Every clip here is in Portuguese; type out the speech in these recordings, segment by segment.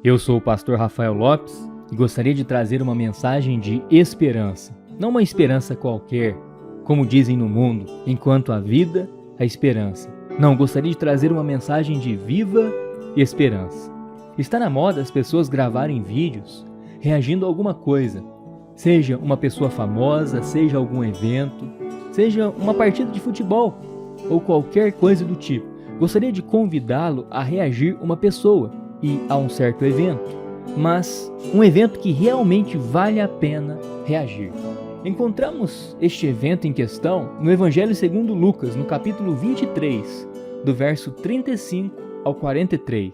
Eu sou o pastor Rafael Lopes e gostaria de trazer uma mensagem de esperança. Não uma esperança qualquer, como dizem no mundo, enquanto a vida, a esperança. Não, gostaria de trazer uma mensagem de viva esperança. Está na moda as pessoas gravarem vídeos reagindo a alguma coisa, seja uma pessoa famosa, seja algum evento, seja uma partida de futebol ou qualquer coisa do tipo. Gostaria de convidá-lo a reagir uma pessoa e a um certo evento, mas um evento que realmente vale a pena reagir. Encontramos este evento em questão no Evangelho segundo Lucas, no capítulo 23, do verso 35 ao 43.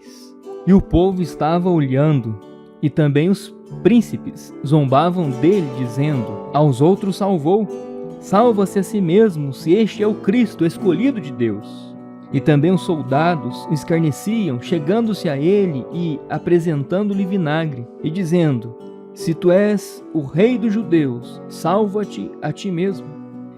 E o povo estava olhando, e também os príncipes zombavam dele, dizendo: aos outros salvou, salva-se a si mesmo, se este é o Cristo, escolhido de Deus. E também os soldados o escarneciam, chegando-se a ele e apresentando-lhe vinagre, e dizendo: se tu és o rei dos judeus, salva-te a ti mesmo.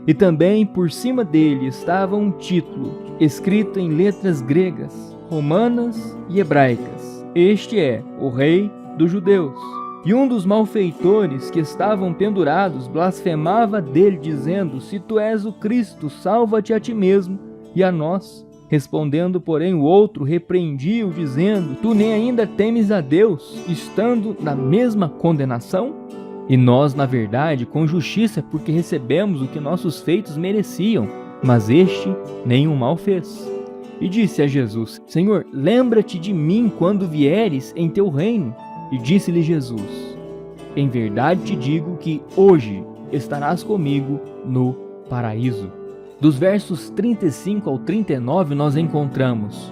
E também por cima dele estava um título, escrito em letras gregas, romanas e hebraicas: este é o rei dos judeus. E um dos malfeitores que estavam pendurados blasfemava dele, dizendo: se tu és o Cristo, salva-te a ti mesmo e a nós. Respondendo, porém, o outro repreendia-o, dizendo: tu nem ainda temes a Deus, estando na mesma condenação? E nós, na verdade, com justiça, porque recebemos o que nossos feitos mereciam, mas este nenhum mal fez. E disse a Jesus: Senhor, lembra-te de mim quando vieres em teu reino. E disse-lhe Jesus: em verdade te digo que hoje estarás comigo no paraíso. Dos versos 35 ao 39 nós encontramos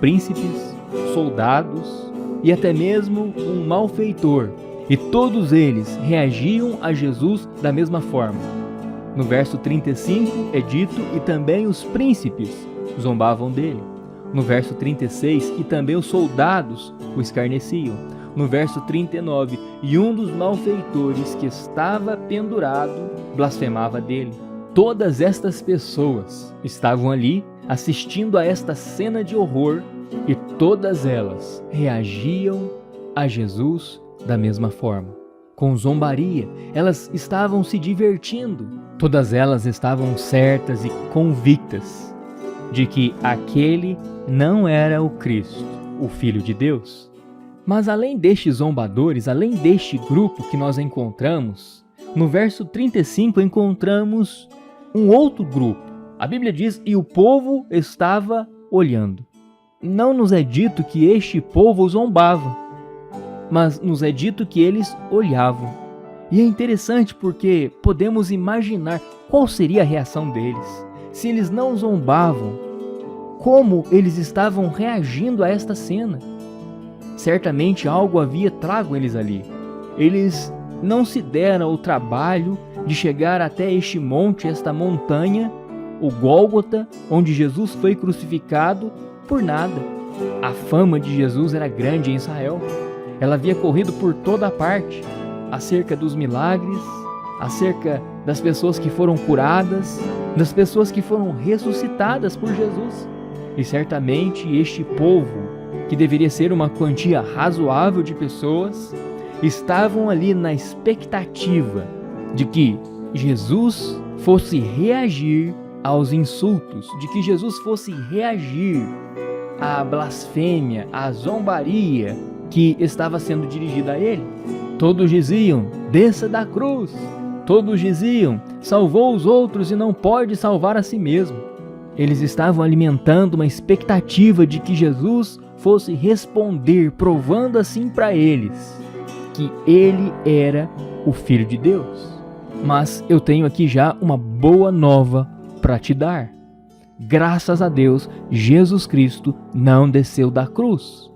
príncipes, soldados e até mesmo um malfeitor. E todos eles reagiam a Jesus da mesma forma. No verso 35 é dito: e também os príncipes zombavam dele. No verso 36, e também os soldados o escarneciam. No verso 39, e um dos malfeitores que estava pendurado blasfemava dele. Todas estas pessoas estavam ali assistindo a esta cena de horror e todas elas reagiam a Jesus da mesma forma. Com zombaria, elas estavam se divertindo. Todas elas estavam certas e convictas de que aquele não era o Cristo, o Filho de Deus. Mas além destes zombadores, além deste grupo que nós encontramos, no verso 35 encontramos um outro grupo. A Bíblia diz: e o povo estava olhando. Não nos é dito que este povo zombava, mas nos é dito que eles olhavam. E é interessante porque podemos imaginar qual seria a reação deles. Se eles não zombavam, como eles estavam reagindo a esta cena? Certamente algo havia trago eles ali. Eles não se deram o trabalho de chegar até este monte, esta montanha, o Gólgota, onde Jesus foi crucificado, por nada. A fama de Jesus era grande em Israel. Ela havia corrido por toda parte, acerca dos milagres, acerca das pessoas que foram curadas, das pessoas que foram ressuscitadas por Jesus. E certamente este povo, que deveria ser uma quantia razoável de pessoas, estavam ali na expectativa de que Jesus fosse reagir aos insultos, de que Jesus fosse reagir à blasfêmia, à zombaria que estava sendo dirigida a ele. Todos diziam: desça da cruz. Todos diziam: salvou os outros e não pode salvar a si mesmo. Eles estavam alimentando uma expectativa de que Jesus fosse responder, provando assim para eles que ele era o Filho de Deus. Mas eu tenho aqui já uma boa nova para te dar. Graças a Deus, Jesus Cristo não desceu da cruz,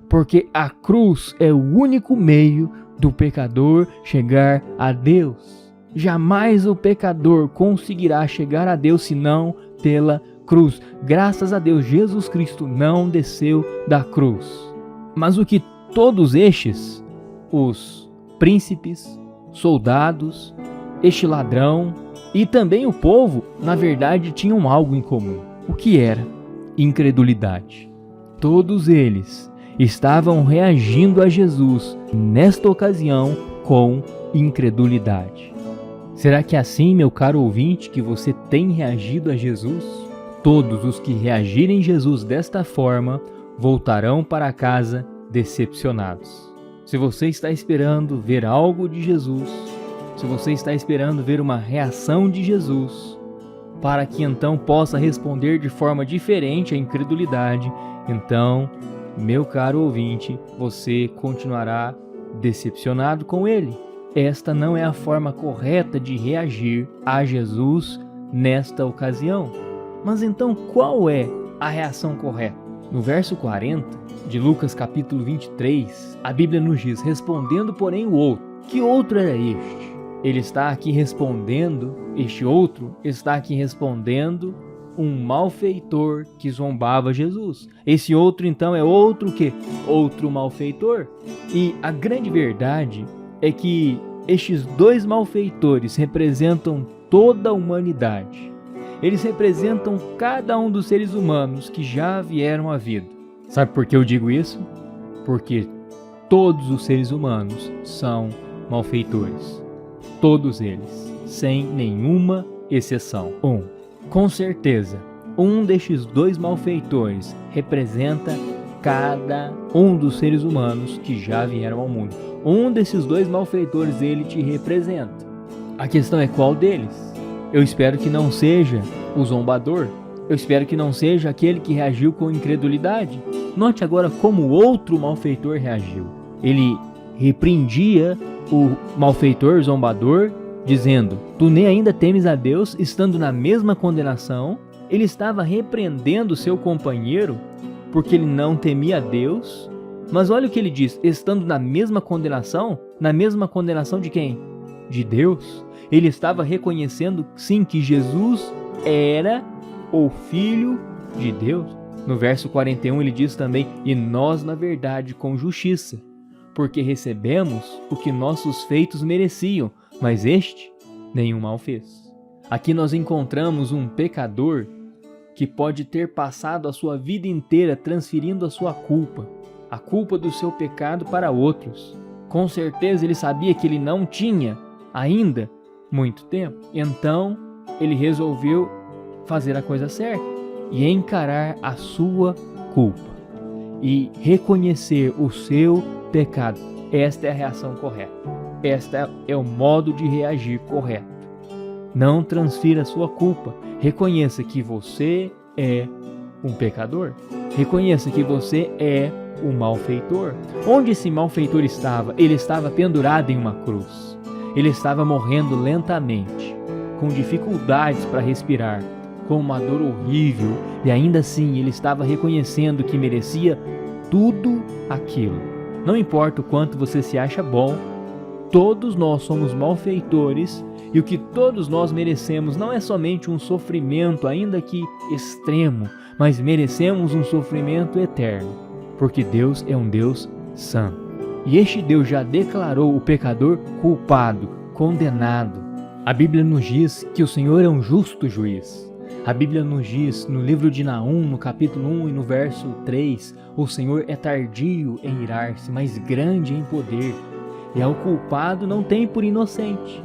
porque a cruz é o único meio do pecador chegar a Deus. Jamais o pecador conseguirá chegar a Deus senão pela cruz. Graças a Deus, Jesus Cristo não desceu da cruz. Mas o que todos estes, os príncipes, soldados, este ladrão e também o povo, na verdade, tinham algo em comum. O que era? Incredulidade. Todos eles estavam reagindo a Jesus, nesta ocasião, com incredulidade. Será que é assim, meu caro ouvinte, que você tem reagido a Jesus? Todos os que reagirem a Jesus desta forma voltarão para casa decepcionados. Se você está esperando ver algo de Jesus, se você está esperando ver uma reação de Jesus, para que então possa responder de forma diferente à incredulidade, então, meu caro ouvinte, você continuará decepcionado com ele. Esta não é a forma correta de reagir a Jesus nesta ocasião. Mas então qual é a reação correta? No verso 40 de Lucas capítulo 23, a Bíblia nos diz: respondendo porém o outro. Que outro era este? Ele está aqui respondendo, este outro está aqui respondendo um malfeitor que zombava Jesus. Esse outro então é outro que? Outro malfeitor. E a grande verdade é que estes dois malfeitores representam toda a humanidade. Eles representam cada um dos seres humanos que já vieram à vida. Sabe por que eu digo isso? Porque todos os seres humanos são malfeitores. Todos eles, sem nenhuma exceção. Com certeza, um destes dois malfeitores representa cada um dos seres humanos que já vieram ao mundo. Um desses dois malfeitores, ele te representa. A questão é qual deles? Eu espero que não seja o zombador. Eu espero que não seja aquele que reagiu com incredulidade. Note agora como o outro malfeitor reagiu. Ele repreendia o malfeitor zombador, dizendo: tu nem ainda temes a Deus, estando na mesma condenação. Ele estava repreendendo seu companheiro porque ele não temia a Deus. Mas olha o que ele diz: estando na mesma condenação. Na mesma condenação de quem? De Deus. Ele estava reconhecendo sim que Jesus era o Filho de Deus. No verso 41 ele diz também: e nós na verdade com justiça, porque recebemos o que nossos feitos mereciam, mas este nenhum mal fez. Aqui nós encontramos um pecador que pode ter passado a sua vida inteira transferindo a sua culpa, a culpa do seu pecado para outros. Com certeza ele sabia que ele não tinha ainda muito tempo. Então ele resolveu fazer a coisa certa e encarar a sua culpa e reconhecer o seu pecado. Esta é a reação correta. Esta é o modo de reagir correto. Não transfira a sua culpa. Reconheça que você é um pecador. Reconheça que você é um malfeitor. Onde esse malfeitor estava? Ele estava pendurado em uma cruz. Ele estava morrendo lentamente, com dificuldades para respirar, com uma dor horrível, e ainda assim ele estava reconhecendo que merecia tudo aquilo. Não importa o quanto você se acha bom, todos nós somos malfeitores, e o que todos nós merecemos não é somente um sofrimento, ainda que extremo, mas merecemos um sofrimento eterno, porque Deus é um Deus santo. E este Deus já declarou o pecador culpado, condenado. A Bíblia nos diz que o Senhor é um justo juiz. A Bíblia nos diz no livro de Naum, no capítulo 1 e no verso 3, o Senhor é tardio em irar-se, mas grande em poder, e ao culpado não tem por inocente.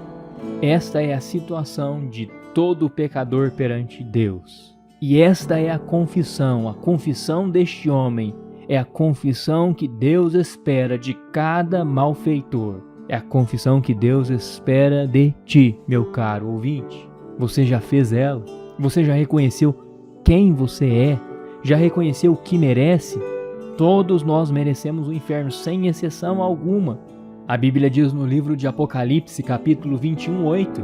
Esta é a situação de todo pecador perante Deus. E esta é a confissão deste homem, é a confissão que Deus espera de cada malfeitor. É a confissão que Deus espera de ti, meu caro ouvinte. Você já fez ela? Você já reconheceu quem você é? Já reconheceu o que merece? Todos nós merecemos o inferno, sem exceção alguma. A Bíblia diz no livro de Apocalipse, capítulo 21:8: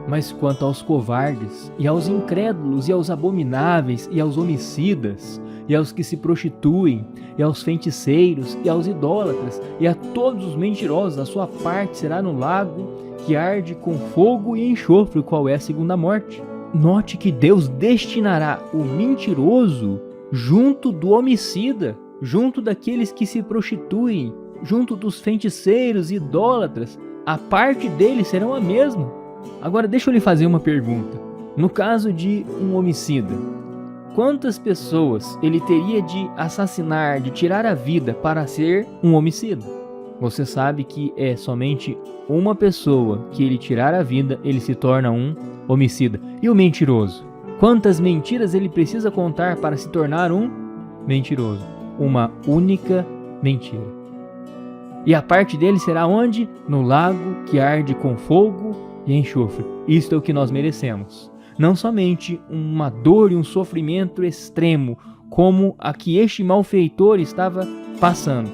mas quanto aos covardes, e aos incrédulos, e aos abomináveis, e aos homicidas, e aos que se prostituem, e aos feiticeiros, e aos idólatras, e a todos os mentirosos, a sua parte será no lago que arde com fogo e enxofre, qual é a segunda morte. Note que Deus destinará o mentiroso junto do homicida, junto daqueles que se prostituem, junto dos feiticeiros e idólatras. A parte deles serão a mesma. Agora deixa eu lhe fazer uma pergunta. No caso de um homicida, quantas pessoas ele teria de assassinar, de tirar a vida para ser um homicida? Você sabe que é somente uma pessoa que ele tirar a vida, ele se torna um homicida. E o mentiroso? Quantas mentiras ele precisa contar para se tornar um mentiroso? Uma única mentira. E a parte dele será onde? No lago que arde com fogo e enxofre. Isto é o que nós merecemos. Não somente uma dor e um sofrimento extremo, como a que este malfeitor estava passando,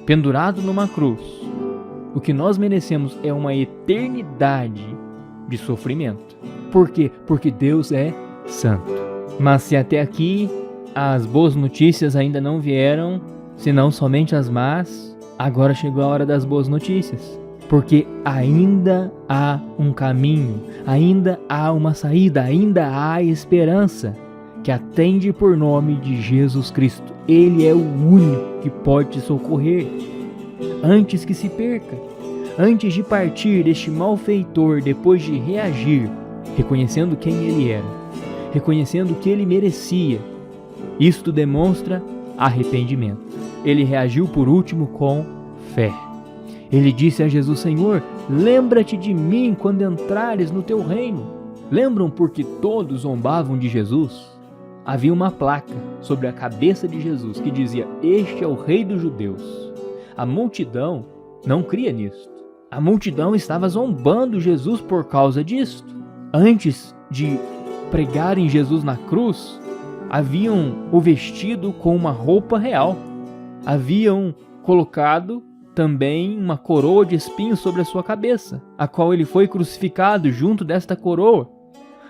pendurado numa cruz. O que nós merecemos é uma eternidade de sofrimento. Por quê? Porque Deus é santo. Mas se até aqui as boas notícias ainda não vieram, senão somente as más, agora chegou a hora das boas notícias. Porque ainda há um caminho, ainda há uma saída, ainda há esperança, que atende por nome de Jesus Cristo. Ele é o único que pode te socorrer antes que se perca. Antes de partir deste malfeitor, depois de reagir, reconhecendo quem ele era, reconhecendo o que ele merecia, isto demonstra arrependimento. Ele reagiu por último com fé. Ele disse a Jesus: Senhor, lembra-te de mim quando entrares no teu reino. Lembram porque todos zombavam de Jesus? Havia uma placa sobre a cabeça de Jesus que dizia: este é o rei dos judeus. A multidão não cria nisto. A multidão estava zombando Jesus por causa disto. Antes de pregarem Jesus na cruz, haviam o vestido com uma roupa real. Haviam colocado também uma coroa de espinhos sobre a sua cabeça, a qual ele foi crucificado junto desta coroa.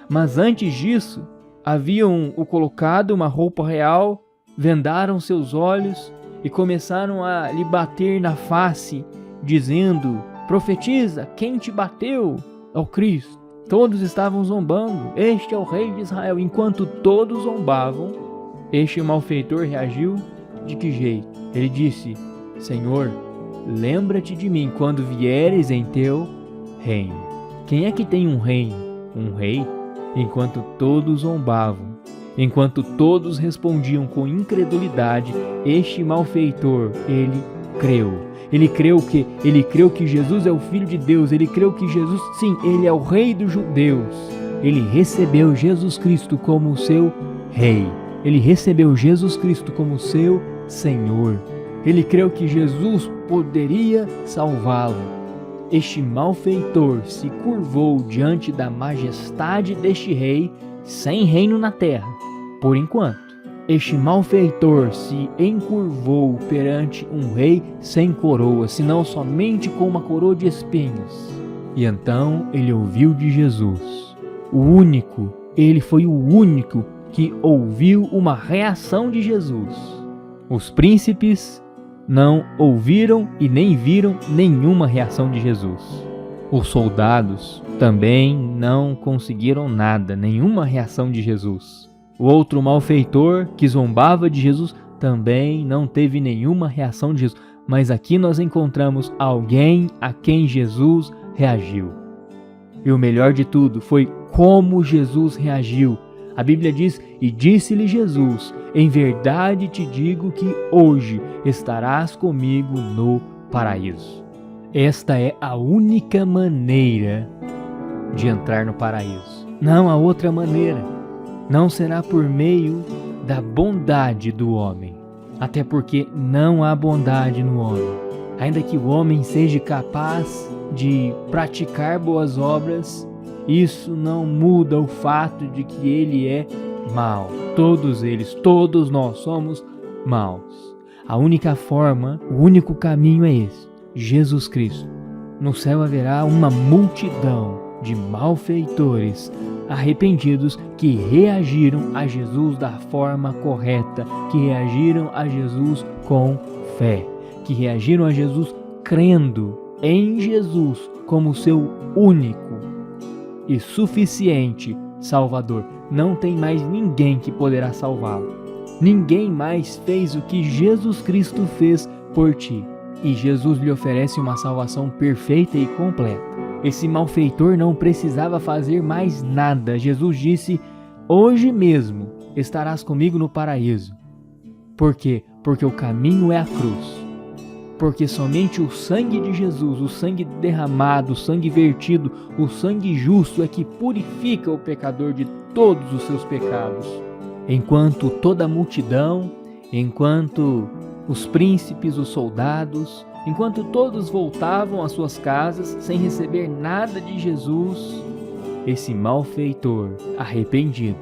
Mas antes disso, haviam o colocado uma roupa real, vendaram seus olhos e começaram a lhe bater na face, dizendo: profetiza, quem te bateu? É o Cristo. Todos estavam zombando: este é o rei de Israel. Enquanto todos zombavam, este malfeitor reagiu de que jeito? Ele disse: Senhor, lembra-te de mim quando vieres em teu reino. Quem é que tem um reino? Um rei? Enquanto todos zombavam, enquanto todos respondiam com incredulidade, este malfeitor, ele creu. Ele creu que? Ele creu que Jesus é o Filho de Deus. Ele creu que Jesus, sim, ele é o Rei dos judeus. Ele recebeu Jesus Cristo como seu Rei. Ele recebeu Jesus Cristo como seu Senhor. Ele creu que Jesus poderia salvá-lo. Este malfeitor se curvou diante da majestade deste rei, sem reino na terra, por enquanto. Este malfeitor se encurvou perante um rei sem coroa, senão somente com uma coroa de espinhos. E então ele ouviu de Jesus. Ele foi o único que ouviu uma reação de Jesus. Os príncipes não ouviram e nem viram nenhuma reação de Jesus. Os soldados também não conseguiram nada, nenhuma reação de Jesus. O outro malfeitor que zombava de Jesus também não teve nenhuma reação de Jesus. Mas aqui nós encontramos alguém a quem Jesus reagiu. E o melhor de tudo foi como Jesus reagiu. A Bíblia diz: e disse-lhe Jesus: em verdade te digo que hoje estarás comigo no paraíso. Esta é a única maneira de entrar no paraíso. Não há outra maneira. Não será por meio da bondade do homem. Até porque não há bondade no homem. Ainda que o homem seja capaz de praticar boas obras, isso não muda o fato de que ele é mau. Todos nós somos maus. A única forma, o único caminho é esse: Jesus Cristo. No céu haverá uma multidão de malfeitores arrependidos que reagiram a Jesus da forma correta, que reagiram a Jesus com fé, que reagiram a Jesus crendo em Jesus como seu único e suficiente Salvador. Não tem mais ninguém que poderá salvá-lo. Ninguém mais fez o que Jesus Cristo fez por ti. E Jesus lhe oferece uma salvação perfeita e completa. Esse malfeitor não precisava fazer mais nada. Jesus disse: hoje mesmo estarás comigo no paraíso. Por quê? Porque o caminho é a cruz. Porque somente o sangue de Jesus, o sangue derramado, o sangue vertido, o sangue justo é que purifica o pecador de todos os seus pecados. Enquanto toda a multidão, enquanto os príncipes, os soldados, enquanto todos voltavam às suas casas sem receber nada de Jesus, esse malfeitor arrependido,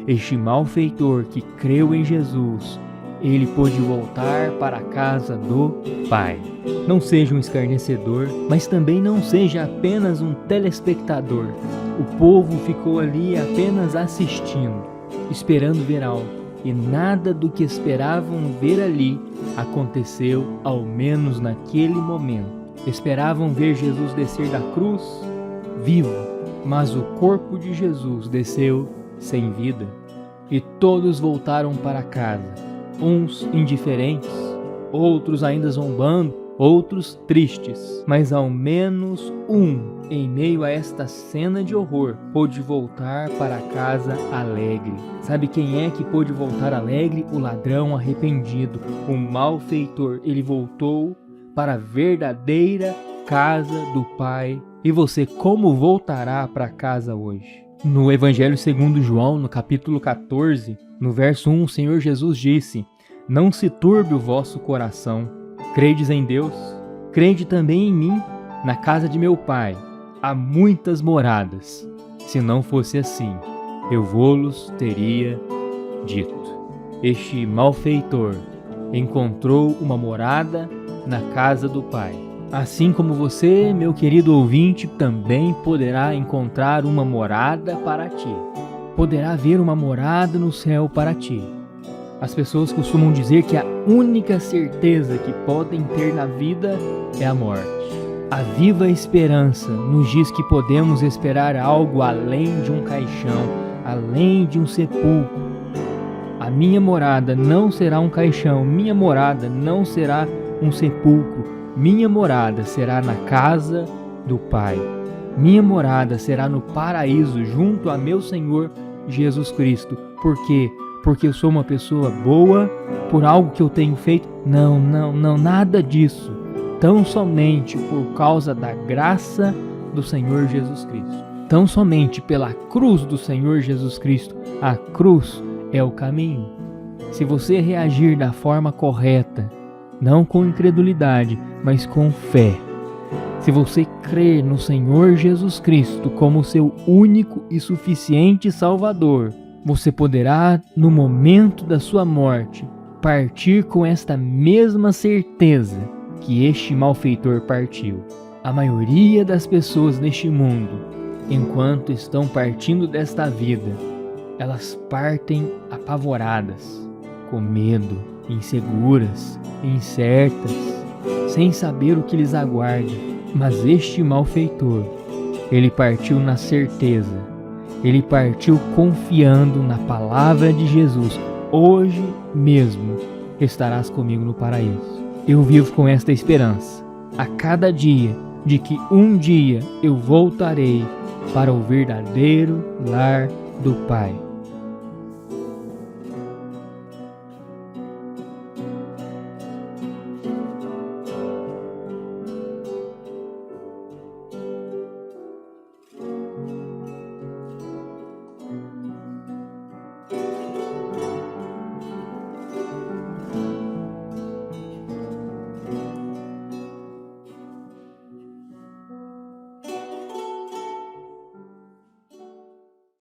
este malfeitor que creu em Jesus, ele pôde voltar para a casa do Pai. Não seja um escarnecedor, mas também não seja apenas um telespectador. O povo ficou ali apenas assistindo, esperando ver algo, e nada do que esperavam ver ali aconteceu, ao menos naquele momento. Esperavam ver Jesus descer da cruz vivo, mas o corpo de Jesus desceu sem vida, e todos voltaram para casa. Uns indiferentes, outros ainda zombando, outros tristes. Mas ao menos um, em meio a esta cena de horror, pôde voltar para casa alegre. Sabe quem é que pôde voltar alegre? O ladrão arrependido, o malfeitor. Ele voltou para a verdadeira casa do Pai. E você, como voltará para casa hoje? No Evangelho segundo João, no capítulo 14, no verso 1, o Senhor Jesus disse: não se turbe o vosso coração. Credes em Deus? Crede também em mim. Na casa de meu Pai há muitas moradas. Se não fosse assim, eu vou-los teria dito. Este malfeitor encontrou uma morada na casa do Pai. Assim como você, meu querido ouvinte, também poderá encontrar uma morada para ti. Poderá ver uma morada no céu para ti. As pessoas costumam dizer que a única certeza que podem ter na vida é a morte. A viva esperança nos diz que podemos esperar algo além de um caixão, além de um sepulcro. A minha morada não será um caixão, minha morada não será um sepulcro, minha morada será na casa do Pai. Minha morada será no paraíso junto a meu Senhor Jesus Cristo. Por quê? Porque eu sou uma pessoa boa, por algo que eu tenho feito? Não, nada disso. Tão somente por causa da graça do Senhor Jesus Cristo. Tão somente pela cruz do Senhor Jesus Cristo. A cruz é o caminho. Se você reagir da forma correta, não com incredulidade, mas com fé, se você crer no Senhor Jesus Cristo como seu único e suficiente Salvador, você poderá, no momento da sua morte, partir com esta mesma certeza que este malfeitor partiu. A maioria das pessoas neste mundo, enquanto estão partindo desta vida, elas partem apavoradas, com medo, inseguras, incertas, sem saber o que lhes aguarda. Mas este malfeitor, ele partiu na certeza, ele partiu confiando na palavra de Jesus. Hoje mesmo estarás comigo no paraíso. Eu vivo com esta esperança, a cada dia, de que um dia eu voltarei para o verdadeiro lar do Pai.